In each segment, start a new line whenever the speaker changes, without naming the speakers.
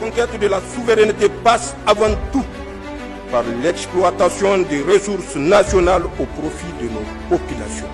conquête de la souveraineté passe avant tout par l'exploitation des ressources nationales au profit de nos populations.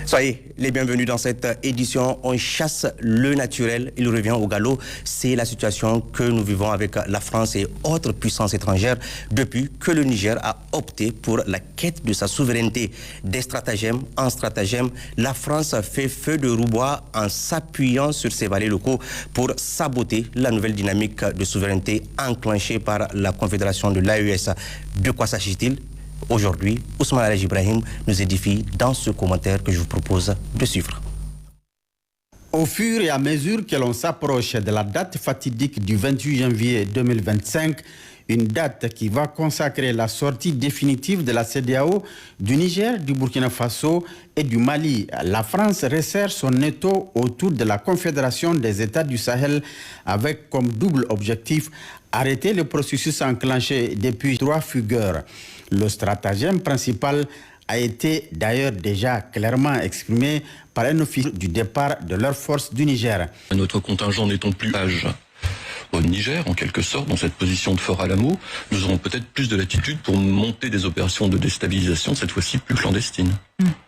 Soyez les bienvenus dans cette édition. On chasse le naturel, il revient au galop. C'est la situation que nous vivons avec la France et autres puissances étrangères depuis que le Niger a opté pour la quête de sa souveraineté. Des stratagèmes en stratagèmes, la France fait feu de roubois en s'appuyant sur ses valets locaux pour saboter la nouvelle dynamique de souveraineté enclenchée par la Confédération de l'AES. De quoi s'agit-il ? Aujourd'hui, Ousmane Alhaji Ibrahim nous édifie dans ce commentaire que je vous propose de suivre.
Au fur et à mesure que l'on s'approche de la date fatidique du 28 janvier 2025, une date qui va consacrer la sortie définitive de la CEDEAO, du Niger, du Burkina Faso et du Mali, la France resserre son étau autour de la Confédération des États du Sahel avec comme double objectif arrêter le processus enclenché depuis 3 fugueurs. Le stratagème principal a été d'ailleurs déjà clairement exprimé par un officier du départ de leurs forces du Niger.
Notre contingent n'étant plus au Niger, en quelque sorte, dans cette position de Fort Alamo, nous aurons peut-être plus de latitude pour monter des opérations de déstabilisation, cette fois-ci plus clandestines.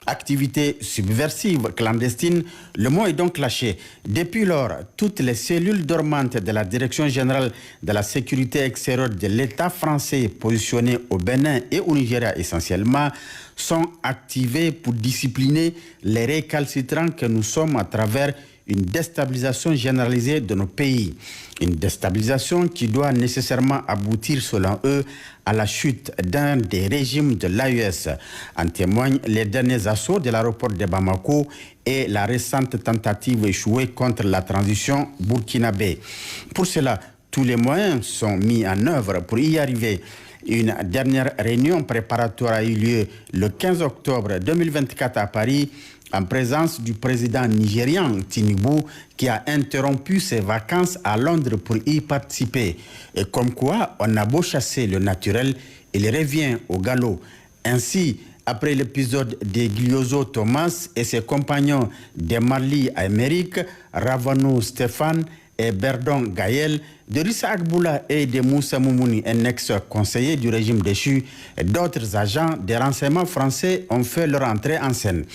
Activité subversive clandestine, le mot est donc lâché. Depuis lors, toutes les cellules dormantes de la Direction générale de la sécurité extérieure de l'État français positionnées au Bénin et au Nigeria essentiellement sont activées pour discipliner les récalcitrants que nous sommes à travers une déstabilisation généralisée de nos pays. Une déstabilisation qui doit nécessairement aboutir, selon eux, à la chute d'un des régimes de l'AES. En témoignent les derniers assauts de l'aéroport de Bamako et la récente tentative échouée contre la transition burkinabé. Pour cela, tous les moyens sont mis en œuvre pour y arriver. Une dernière réunion préparatoire a eu lieu le 15 octobre 2024 à Paris, en présence du président nigérian Tinubu, qui a interrompu ses vacances à Londres pour y participer. Et comme quoi, on a beau chasser le naturel, il revient au galop. Ainsi, après l'épisode de Gliozo Thomas et ses compagnons de Marly Aymeric, Ravanou Stéphane et Berdon Gaël, de Rissa Agboula et de Moussa Moumouni, un ex-conseiller du régime déchu, et d'autres agents des renseignements français ont fait leur entrée en scène.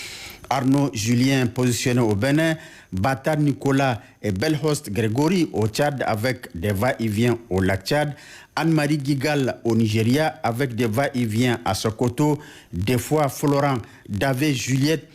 Arnaud Julien positionné au Bénin, Batar Nicolas et Belhost Grégory au Tchad avec des va-et-vient au lac Tchad, Anne-Marie Gigal au Nigeria avec des va-et-vient à Sokoto, des fois Florent, Davé Juliette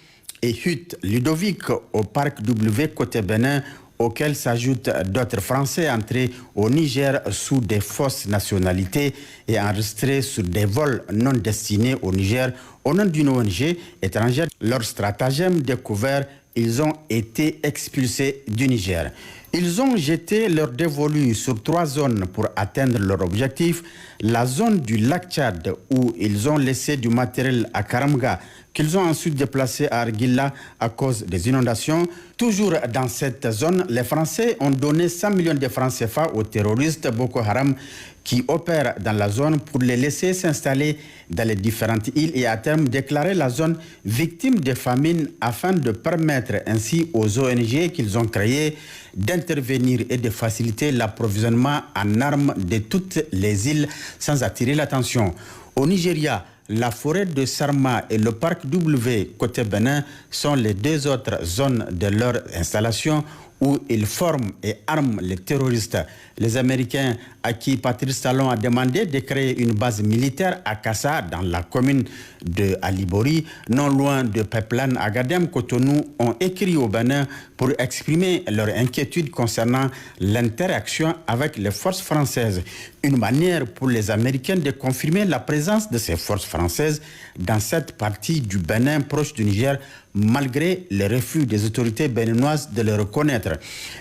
et Hutt Ludovic au parc W côté Bénin, auxquels s'ajoutent d'autres Français entrés au Niger sous des fausses nationalités et enregistrés sur des vols non destinés au Niger au nom d'une ONG étrangère. Leur stratagème découvert, ils ont été expulsés du Niger. Ils ont jeté leur dévolu sur 3 zones pour atteindre leur objectif. La zone du lac Tchad, où ils ont laissé du matériel à Karamga, qu'ils ont ensuite déplacé à Argila à cause des inondations. Toujours dans cette zone, les Français ont donné 100 millions de francs CFA aux terroristes Boko Haram qui opèrent dans la zone pour les laisser s'installer dans les différentes îles et à terme déclarer la zone victime de famine afin de permettre ainsi aux ONG qu'ils ont créées d'intervenir et de faciliter l'approvisionnement en armes de toutes les îles sans attirer l'attention. Au Nigeria, la forêt de Sarma et le parc W côté Bénin sont les 2 autres zones de leur installation où ils forment et arment les terroristes. Les Américains, à qui Patrice Talon a demandé de créer une base militaire à Kassa, dans la commune de Alibori, non loin de Peplan, Agadem, Cotonou, ont écrit au Bénin pour exprimer leur inquiétude concernant l'interaction avec les forces françaises. Une manière pour les Américains de confirmer la présence de ces forces françaises dans cette partie du Bénin proche du Niger, malgré le refus des autorités béninoises de le reconnaître.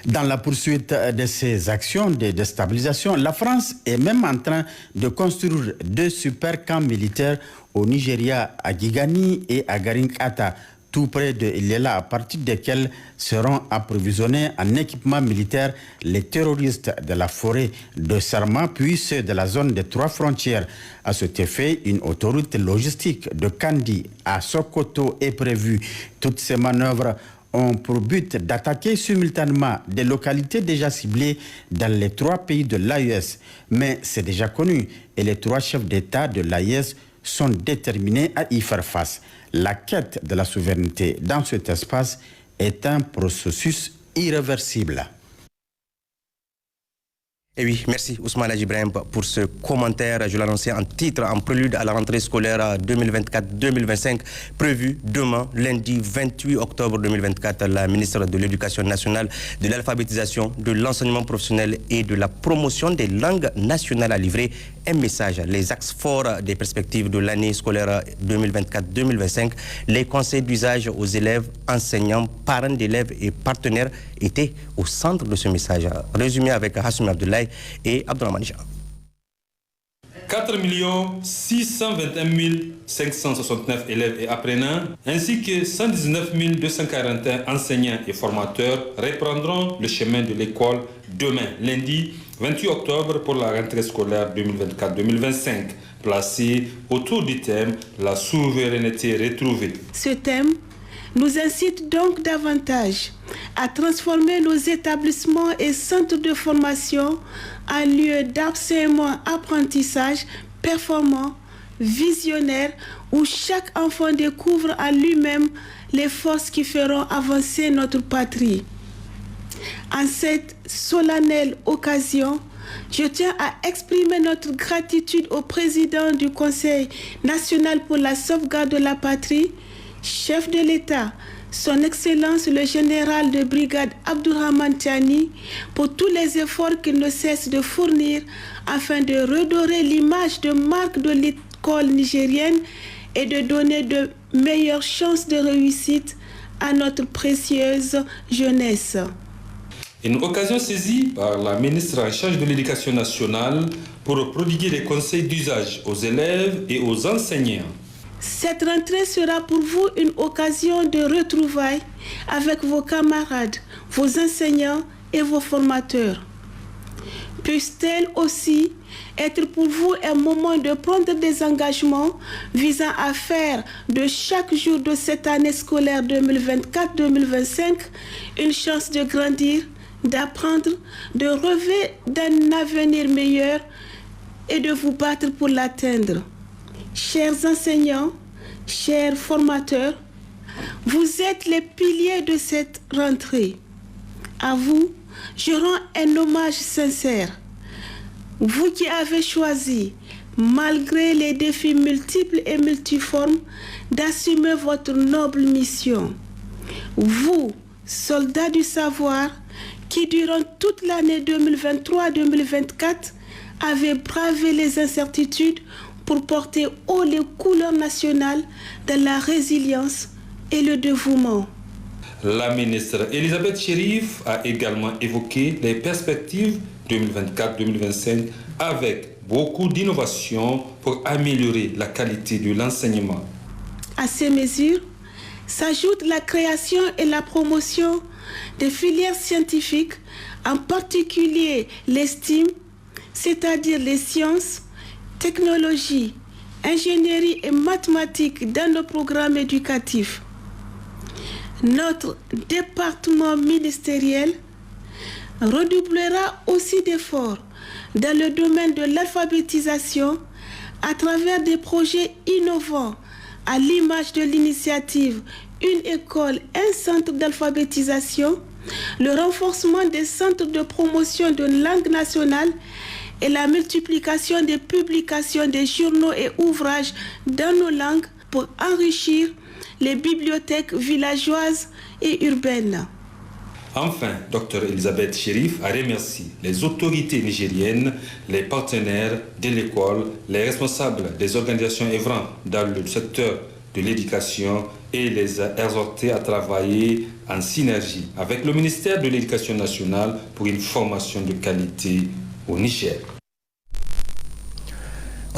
Dans la poursuite de ces actions de déstabilisation, la France est même en train de construire 2 super camps militaires au Nigeria, à Gigani et à Garinkata, tout près de Ilela, à partir desquels seront approvisionnés en équipement militaire les terroristes de la forêt de Sarma, puis ceux de la zone des 3 frontières. À cet effet, une autoroute logistique de Kandi à Sokoto est prévue. Toutes ces manœuvres ont pour but d'attaquer simultanément des localités déjà ciblées dans les 3 pays de l'AES. Mais c'est déjà connu et les 3 chefs d'État de l'AES sont déterminés à y faire face. La quête de la souveraineté dans cet espace est un processus irréversible.
Et oui, merci Ousmane Ibrahim pour ce commentaire. Je l'annonçais en titre, en prélude à la rentrée scolaire 2024-2025, prévue demain, lundi 28 octobre 2024. La ministre de l'Éducation nationale, de l'alphabétisation, de l'enseignement professionnel et de la promotion des langues nationales a livré un message. Les axes forts des perspectives de l'année scolaire 2024-2025, les conseils d'usage aux élèves, enseignants, parents d'élèves et partenaires étaient au centre de ce message. Résumé avec Hassoumi Abdoulaye et Abdourahmane Dia.
4 621 569 élèves et apprenants, ainsi que 119 241 enseignants et formateurs reprendront le chemin de l'école demain, lundi 28 octobre, pour la rentrée scolaire 2024-2025, placée autour du thème « La souveraineté retrouvée ». Ce thème nous incite donc davantage à transformer nos établissements et centres de formation en lieux d'enseignement-apprentissage performants, visionnaires, où chaque enfant découvre en lui-même les forces qui feront avancer notre patrie. En cette solennelle occasion, je tiens à exprimer notre gratitude au président du Conseil national pour la sauvegarde de la patrie, chef de l'État, son Excellence le général de brigade Abdourahmane Tiani, pour tous les efforts qu'il ne cesse de fournir afin de redorer l'image de marque de l'école nigérienne et de donner de meilleures chances de réussite à notre précieuse jeunesse. Une occasion saisie par la ministre en charge de l'Éducation nationale pour prodiguer des conseils d'usage aux élèves et aux enseignants. Cette rentrée sera pour vous une occasion de retrouvailles avec vos camarades, vos enseignants et vos formateurs. Puisse-t-elle aussi être pour vous un moment de prendre des engagements visant à faire de chaque jour de cette année scolaire 2024-2025 une chance de grandir, d'apprendre, de rêver d'un avenir meilleur et de vous battre pour l'atteindre. Chers enseignants, chers formateurs, vous êtes les piliers de cette rentrée. À vous, je rends un hommage sincère. Vous qui avez choisi, malgré les défis multiples et multiformes, d'assumer votre noble mission. Vous, soldats du savoir, qui durant toute l'année 2023-2024 avez bravé les incertitudes pour porter haut les couleurs nationales de la résilience et le dévouement. La ministre Elisabeth Chérif a également évoqué les perspectives 2024-2025 avec beaucoup d'innovations pour améliorer la qualité de l'enseignement. À ces mesures s'ajoute la création et la promotion des filières scientifiques, en particulier les STEAM, c'est-à-dire les sciences, technologie, ingénierie et mathématiques dans nos programmes éducatifs. Notre département ministériel redoublera aussi d'efforts dans le domaine de l'alphabétisation à travers des projets innovants à l'image de l'initiative Une école, un centre d'alphabétisation, le renforcement des centres de promotion de langue nationale et la multiplication des publications des journaux et ouvrages dans nos langues pour enrichir les bibliothèques villageoises et urbaines. Enfin, Dr Elisabeth Chérif a remercié les autorités nigériennes, les partenaires de l'école, les responsables des organisations œuvrant dans le secteur de l'éducation et les a exhortés à travailler en synergie avec le ministère de l'Éducation nationale pour une formation de qualité au Niger.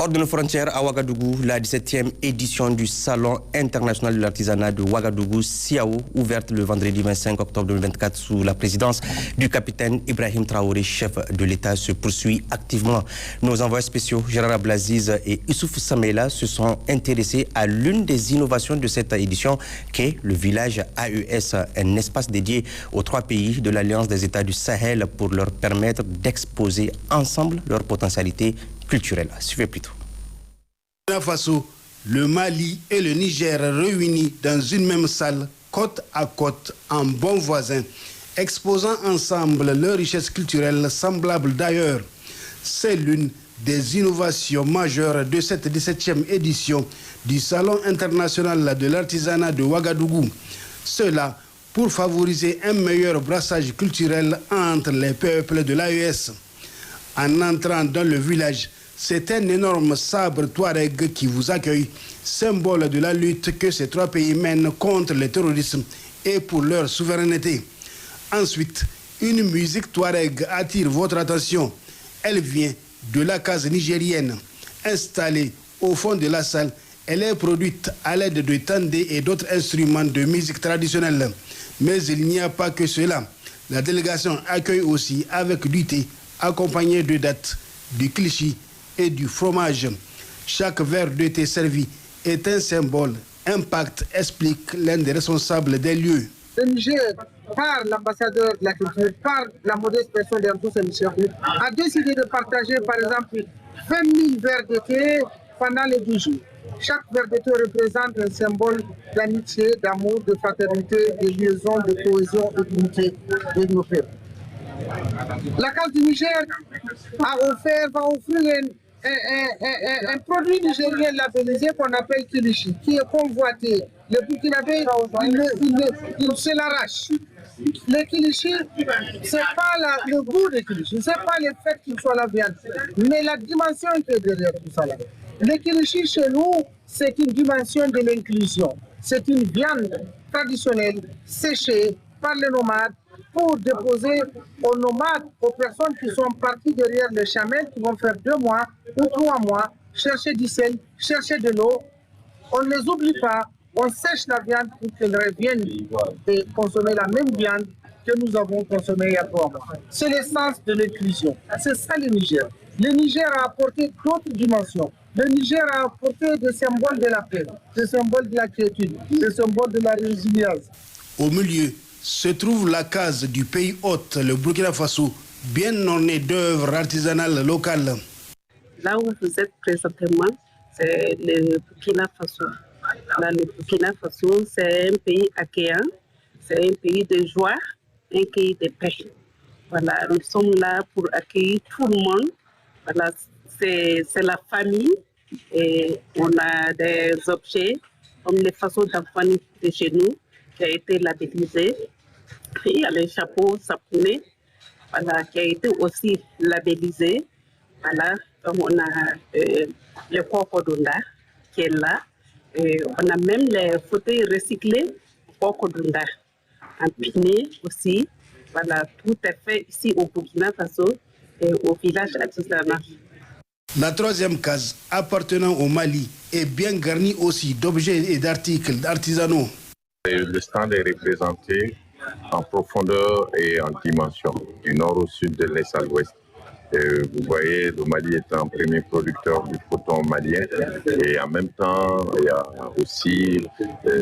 Hors de nos frontières, à Ouagadougou, la 17e édition du Salon international de l'artisanat de Ouagadougou, SIAO, ouverte le vendredi 25 octobre 2024 sous la présidence du capitaine Ibrahim Traoré, chef de l'État, se poursuit activement. Nos envoyés spéciaux, Gérard Ablaziz et Youssouf Samela, se sont intéressés à l'une des innovations de cette édition, qui est le village AES, un espace dédié aux 3 pays de l'Alliance des États du Sahel pour leur permettre d'exposer ensemble leurs potentialités culturelles. Suivez plutôt.
Faso, le Mali et le Niger réunis dans une même salle, côte à côte, en bons voisins, exposant ensemble leurs richesses culturelles semblables d'ailleurs. C'est l'une des innovations majeures de cette 17e édition du Salon international de l'artisanat de Ouagadougou. Cela pour favoriser un meilleur brassage culturel entre les peuples de l'AES. En entrant dans le village, c'est un énorme sabre touareg qui vous accueille, symbole de la lutte que ces 3 pays mènent contre le terrorisme et pour leur souveraineté. Ensuite, une musique touareg attire votre attention. Elle vient de la case nigérienne. Installée au fond de la salle, elle est produite à l'aide de tandé et d'autres instruments de musique traditionnelle. Mais il n'y a pas que cela. La délégation accueille aussi avec du thé, accompagné de dattes, du cliché et du fromage. Chaque verre de thé servi est un symbole. Impact, explique l'un des responsables des lieux.
Le Niger, par l'ambassadeur de la culture, par la modeste personne d'Amtous Michel, a décidé de partager par exemple 20 000 verres de thé pendant les 12 jours. Chaque verre de thé représente un symbole d'amitié, d'amour, de fraternité, de liaison, de cohésion et d'unité de nos peuples. La case du Niger va offrir un produit nigérien labellisé qu'on appelle Kilichi, qui est convoité. Le Burkinabé, il se l'arrache. Le Kilichi, ce n'est pas le goût de Kilichi, ce n'est pas le fait qu'il soit la viande, mais la dimension qui est derrière tout ça. Le Kilichi, chez nous, c'est une dimension de l'inclusion. C'est une viande traditionnelle, séchée par les nomades, pour déposer aux nomades, aux personnes qui sont parties derrière le chamel, qui vont faire 2 mois ou 3 mois, chercher du sel, chercher de l'eau. On ne les oublie pas, on sèche la viande pour qu'elles reviennent et consommer la même viande que nous avons consommée il y a 3 mois. C'est l'essence de l'inclusion. C'est ça le Niger. Le Niger a apporté d'autres dimensions. Le Niger a apporté des symboles de la paix, des symboles de la quiétude, des symboles de la résilience.
Au milieu se trouve la case du pays hôte, le Burkina Faso, bien orné d'œuvres artisanales locales.
Là où vous êtes présentement, c'est le Burkina Faso. Là, le Burkina Faso, c'est un pays accueillant, c'est un pays de joie, un pays de paix. Voilà, nous sommes là pour accueillir tout le monde. Voilà, c'est la famille et on a des objets comme les façons d'enfants de chez nous qui a été labellisé. Puis il y a les chapeaux saponés, voilà, qui a été aussi labellisé. Voilà, donc on a le Kokodunda qui est là. Et on a même les fauteuils recyclés Kokodunda, empilés aussi. Voilà, tout est fait ici au Burkina Faso et au village artisanal.
La 3e case, appartenant au Mali, est bien garnie aussi d'objets et d'articles artisanaux.
Le stand est représenté en profondeur et en dimension, du nord au sud, de l'est à l'ouest. Vous voyez, le Mali est un premier producteur du coton malien et en même temps, il y a aussi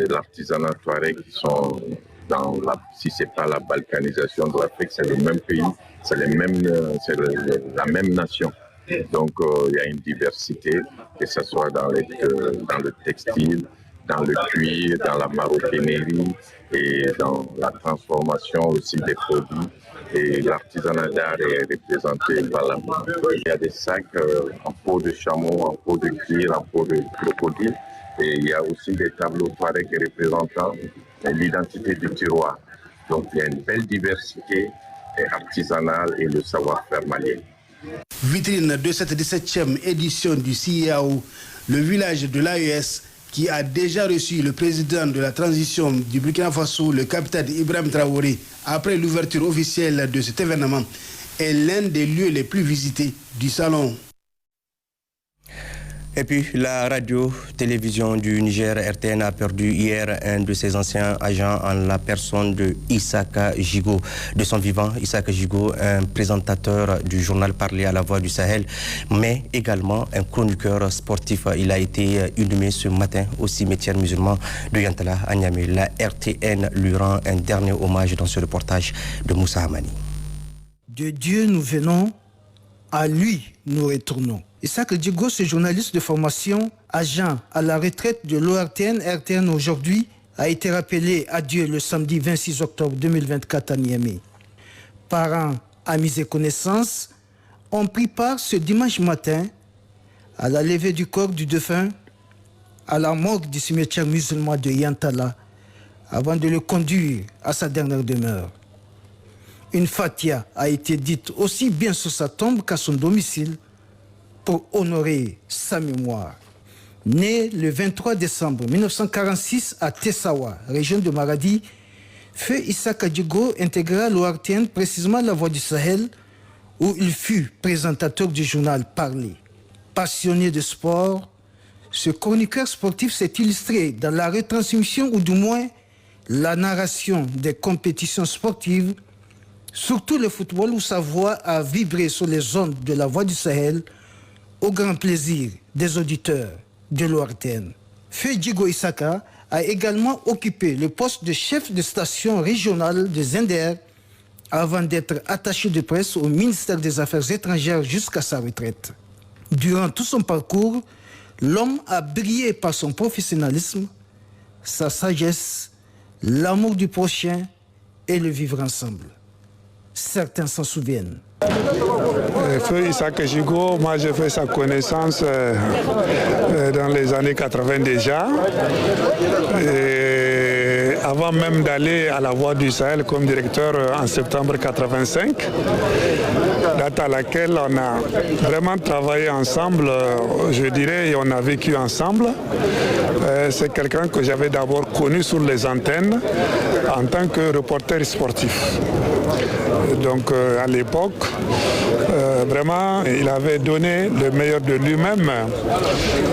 l'artisanat touareg qui sont dans si ce n'est pas la balkanisation de l'Afrique, c'est le même pays, c'est la même nation. Donc il y a une diversité, que ce soit dans le textile, dans le cuir, dans la maroquinerie et dans la transformation aussi des produits. Et l'artisanat d'art est représenté par la main. Il y a des sacs en peau de chameau, en peau de cuir, en peau de crocodile. Et il y a aussi des tableaux touareg représentant l'identité du tiroir. Donc il y a une belle diversité artisanale et le savoir-faire malien.
Vitrine de cette 17e édition du CIAO, le village de l'AES qui a déjà reçu le président de la transition du Burkina Faso, le capitaine Ibrahim Traoré, après l'ouverture officielle de cet événement, est l'un des lieux les plus visités du salon.
Et puis, la radio-télévision du Niger, RTN, a perdu hier un de ses anciens agents en la personne de Issaka Jigo. De son vivant, Issaka Jigo, un présentateur du journal Parler à la Voix du Sahel, mais également un chroniqueur sportif. Il a été inhumé ce matin au cimetière musulman de Yantala à Niamey. La RTN lui rend un dernier hommage dans ce reportage de Moussa Hamani.
De Dieu nous venons, à lui nous retournons. Issaka Jigo, ce journaliste de formation, agent à la retraite de l'ORTN, RTN aujourd'hui, a été rappelé à Dieu le samedi 26 octobre 2024 à Niamey. Parents, amis et connaissances ont pris part ce dimanche matin à la levée du corps du défunt à la morgue du cimetière musulman de Yantala avant de le conduire à sa dernière demeure. Une fatia a été dite aussi bien sur sa tombe qu'à son domicile pour honorer sa mémoire. Né le 23 décembre 1946 à Tessawa, région de Maradi, Feu Issaka Jigo intégra l'ORTN, précisément la Voix du Sahel, où il fut présentateur du journal Parler. Passionné de sport, ce chroniqueur sportif s'est illustré dans la retransmission ou du moins la narration des compétitions sportives, surtout le football où sa voix a vibré sur les ondes de la Voix du Sahel au grand plaisir des auditeurs de l'ORTN. Feu Jigo Issaka a également occupé le poste de chef de station régionale de Zender avant d'être attaché de presse au ministère des Affaires étrangères jusqu'à sa retraite. Durant tout son parcours, l'homme a brillé par son professionnalisme, sa sagesse, l'amour du prochain et le vivre ensemble. Certains s'en souviennent.
Feu Issaka Jigo, moi j'ai fait sa connaissance dans les années 80 déjà. Et avant même d'aller à la Voix du Sahel comme directeur en septembre 85, date à laquelle on a vraiment travaillé ensemble, je dirais, et on a vécu ensemble. C'est quelqu'un que j'avais d'abord connu sur les antennes en tant que reporter sportif. Donc à l'époque, vraiment, il avait donné le meilleur de lui-même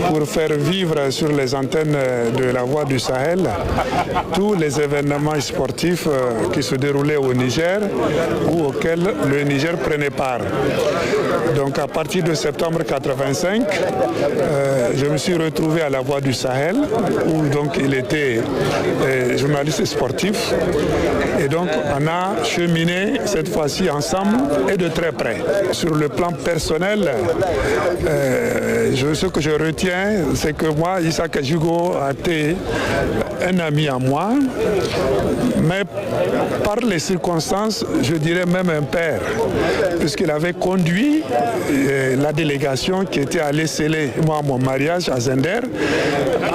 pour faire vivre sur les antennes de la Voix du Sahel tous les événements sportifs qui se déroulaient au Niger ou auxquels le Niger prenait part. Donc à partir de septembre 85, je me suis retrouvé à la Voix du Sahel où donc il était journaliste sportif et donc on a cheminé cette fois-ci ensemble et de très près. Sur le plan personnel, ce que je retiens, c'est que moi, Issaka Jigo a été un ami à moi, mais par les circonstances, je dirais même un père, puisqu'il avait conduit la délégation qui était allée sceller moi mon mariage à Zender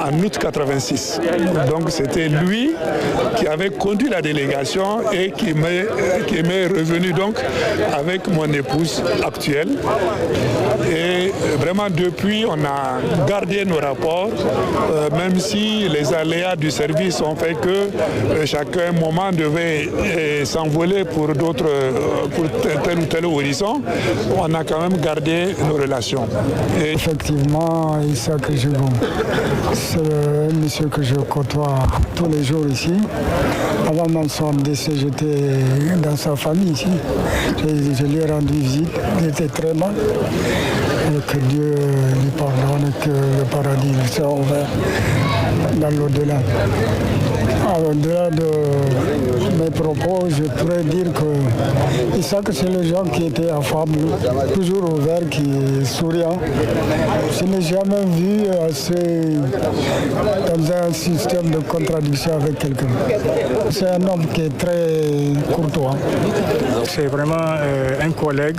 en août 86. Donc c'était lui qui avait conduit la délégation et qui m'est revenu donc avec mon épouse actuelle. Et vraiment depuis, on a gardé nos rapports, même si les aléas du service ont fait que chacun moment devait s'envoler pour tel ou tel horizon. On a quand même gardé nos relations.
Et effectivement, Issaka Jigo, c'est un monsieur que je côtoie tous les jours ici. Avant même son décès, j'étais dans sa famille ici. Je lui ai rendu visite. Il était très mal. Que Dieu lui pardonne et que le paradis lui soit ouvert dans l'au-delà. Au-delà de mes propos, je pourrais dire que Issaka, c'est le genre qui était affable, toujours ouvert, qui est souriant. Je n'ai jamais vu dans un système de contradiction avec quelqu'un. C'est un homme qui est très courtois.
C'est vraiment un collègue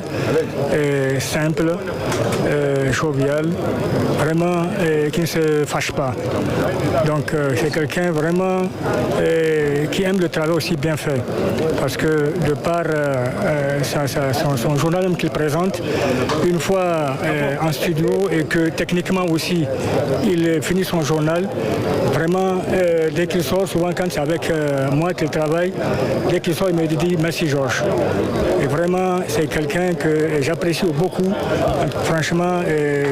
simple, jovial, vraiment qui ne se fâche pas. Donc c'est quelqu'un vraiment qui aime le travail aussi bien fait. Parce que de par son journal qu'il présente, une fois en studio et que techniquement aussi il finit son journal, vraiment dès qu'il sort, souvent quand c'est avec moi qu'il travaille, dès qu'il sort il me dit merci Georges. Et vraiment c'est quelqu'un que j'apprécie beaucoup. Franchement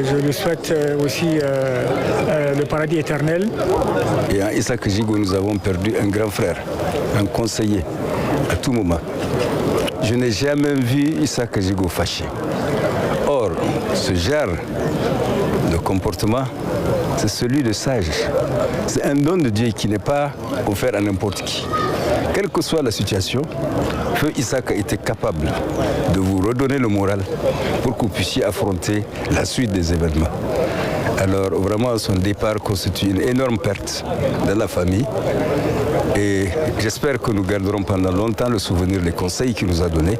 je lui souhaite aussi le paradis éternel.
Et à Issa Jigo, nous avons perdu un grand frère, un conseiller, à tout moment. Je n'ai jamais vu Issa Jigo fâché. Or, ce genre de comportement, c'est celui de sage. C'est un don de Dieu qui n'est pas offert à n'importe qui. Quelle que soit la situation, Feu Isaac était capable de vous redonner le moral pour que vous puissiez affronter la suite des événements. Alors vraiment, son départ constitue une énorme perte dans la famille. Et j'espère que nous garderons pendant longtemps le souvenir des conseils qu'il nous a donnés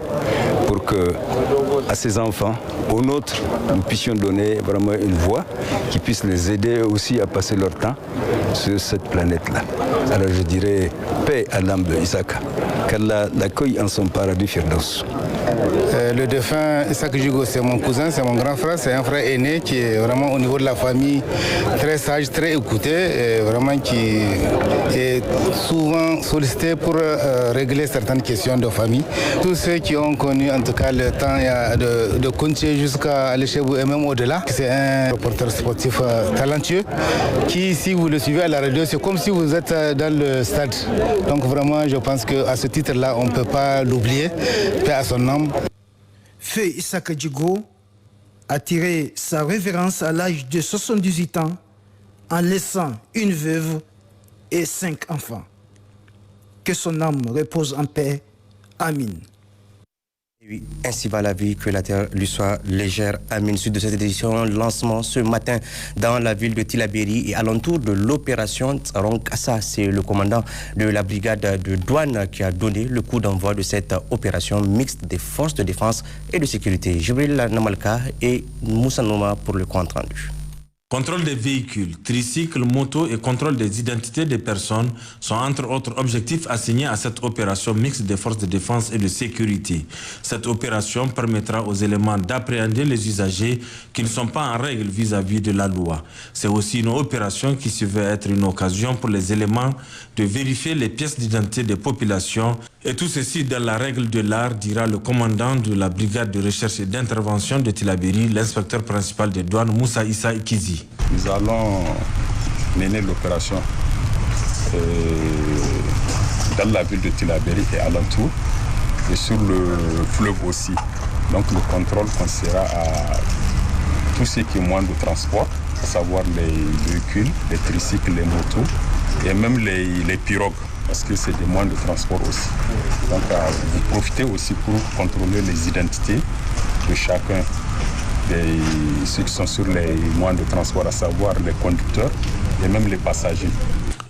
pour que, à ses enfants, aux nôtres, nous puissions donner vraiment une voix qui puisse les aider aussi à passer leur temps sur cette planète-là. Alors je dirais paix à l'âme de Isaac, qu'Allah l'accueille en son paradis Firdaus.
Le défunt Issa Jigo, c'est mon cousin, c'est mon grand frère, c'est un frère aîné qui est vraiment au niveau de la famille très sage, très écouté, et vraiment qui est souvent sollicité pour régler certaines questions de famille. Tous ceux qui ont connu en tout cas le temps de continuer jusqu'à aller chez vous et même au-delà, c'est un reporter sportif talentueux qui, si vous le suivez à la radio, c'est comme si vous êtes dans le stade. Donc vraiment, je pense qu'à ce titre-là, on ne peut pas l'oublier. Paix à son âme.
Feu Issa Jigo a tiré sa révérence à l'âge de 78 ans en laissant une veuve et 5 enfants. Que son âme repose en paix. Amin.
Oui, ainsi va la vie, que la terre lui soit légère. Amin. Suite de cette édition, lancement ce matin dans la ville de Tillabéri et alentour de l'opération Tsaron-Kassa. C'est le commandant de la brigade de douane qui a donné le coup d'envoi de cette opération mixte des forces de défense et de sécurité. Jibril Namalka et Moussa Nouma pour le compte rendu.
Contrôle des véhicules, tricycles, motos et contrôle des identités des personnes sont entre autres objectifs assignés à cette opération mixte des forces de défense et de sécurité. Cette opération permettra aux éléments d'appréhender les usagers qui ne sont pas en règle vis-à-vis de la loi. C'est aussi une opération qui se veut être une occasion pour les éléments de vérifier les pièces d'identité des populations. Et tout ceci dans la règle de l'art, dira le commandant de la brigade de recherche et d'intervention de Tillabéri, l'inspecteur principal des douanes, Moussa Issa Ikizi.
Nous allons mener l'opération dans la ville de Tillabéri et alentour, et sur le fleuve aussi. Donc le contrôle consistera à tout ce qui est moyen de transport, à savoir les véhicules, les tricycles, les motos et même les pirogues, parce que c'est des moyens de transport aussi. Donc vous profitez aussi pour contrôler les identités de chacun de ceux qui sont sur les moyens de transport, à savoir les conducteurs et même les passagers.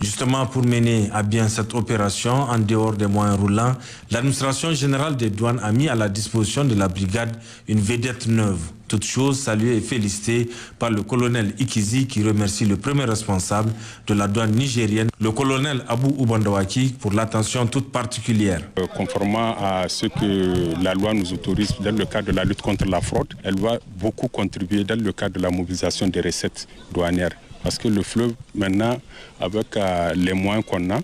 Justement, pour mener à bien cette opération, en dehors des moyens roulants, l'administration générale des douanes a mis à la disposition de la brigade une vedette neuve. Toute chose saluée et félicitée par le colonel Ikizi qui remercie le premier responsable de la douane nigérienne, le colonel Abou Oubandawaki, pour l'attention toute particulière.
Conformément à ce que la loi nous autorise dans le cadre de la lutte contre la fraude, elle va beaucoup contribuer dans le cadre de la mobilisation des recettes douanières. Parce que le fleuve, maintenant, avec les moyens qu'on a,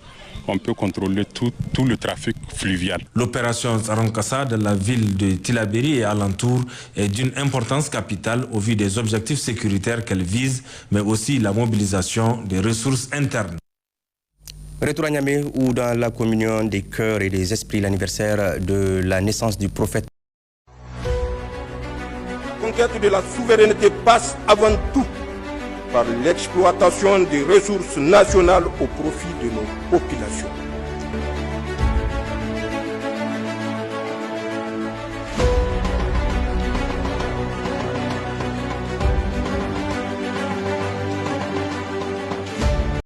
on peut contrôler tout le trafic fluvial.
L'opération Tsaron-Kassa de la ville de Tillabéri et alentour est d'une importance capitale au vu des objectifs sécuritaires qu'elle vise, mais aussi la mobilisation des ressources internes.
Retour à Niamey, où dans la communion des cœurs et des esprits, l'anniversaire de la naissance du prophète.
La conquête de la souveraineté passe avant tout par l'exploitation des ressources nationales au profit de nos populations.